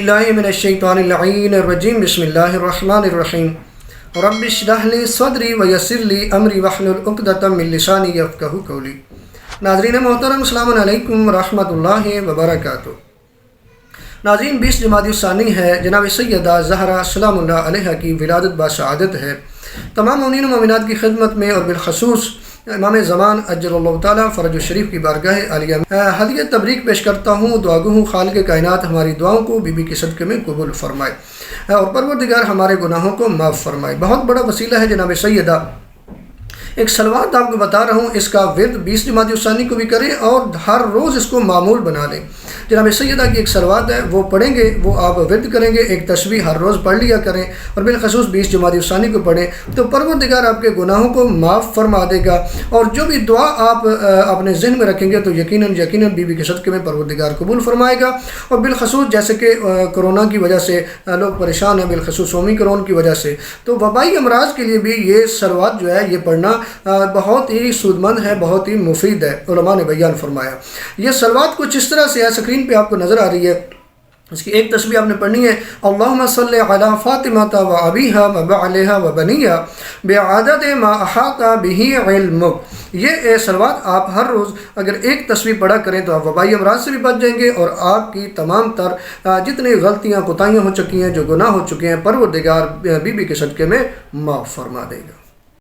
باللہ من الشیطان اللعین الرجیم بسم اللہ الرحمن الرحیم رب اشرح لی صدری ویسر لی امری واحلل عقدۃ من لسانی یفقہوا قولی۔ ناظرین محترم، السلام علیکم ورحمۃ اللہ وبرکاتہ۔ ناظرین، 20 جمادی الثانی ہے، جناب سیدہ زہرا سلام اللہ علیہ کی ولادت باسعادت ہے۔ تمام مومنین و مومنات کی خدمت میں اور بالخصوص امام زمان اجل اللہ تعالیٰ فرج الشریف کی بارگاہ عالیہ میں ہدیہ تبریک پیش کرتا ہوں۔ دعا گو ہوں خالق کائنات ہماری دعاؤں کو بی بی کے صدقے میں قبول فرمائے اور پروردگار ہمارے گناہوں کو معاف فرمائے۔ بہت بڑا وسیلہ ہے جناب سیدہ، ایک سلوات آپ کو بتا رہا ہوں، اس کا ورد 20 جمادی الثانی کو بھی کریں اور ہر روز اس کو معمول بنا لیں۔ جناب سیدہ کی ایک سلوات ہے، وہ پڑھیں گے، وہ آپ ورد کریں گے، ایک تسبیح ہر روز پڑھ لیا کریں اور بالخصوص 20 جمادی الثانی کو پڑھیں تو پروردگار آپ کے گناہوں کو معاف فرما دے گا، اور جو بھی دعا آپ اپنے ذہن میں رکھیں گے تو یقیناً بی بی کے صدقے میں پروردگار قبول فرمائے گا۔ اور بالخصوص جیسے کہ کرونا کی وجہ سے لوگ پریشان ہیں، بالخصوص اومیکرون کی وجہ سے، تو وبائی امراض کے لیے بھی یہ سلوات جو ہے یہ پڑھنا بہت ہی سود مند ہے، بہت ہی مفید ہے، علماء نے بیان فرمایا۔ یہ سلوات کچھ اس طرح سے ہے، اسکرین پہ آپ کو نظر آ رہی ہے۔ اس کی ایک تسبیح آپ نے پڑھنی ہے، اللہم صلی علی فاطمہ و ابیہا و بعلہا و بنیہا بعدد ما احاط بہ علمک۔ یہ سلوات آپ ہر روز اگر ایک تسبیح پڑھا کریں تو آپ وبائی امراض سے بھی بچ جائیں گے اور آپ کی تمام تر جتنی غلطیاں کوتاہیاں ہو چکی ہیں، جو گناہ ہو چکے ہیں، پروردگار بی بی کے صدقے میں معاف فرما دے گا۔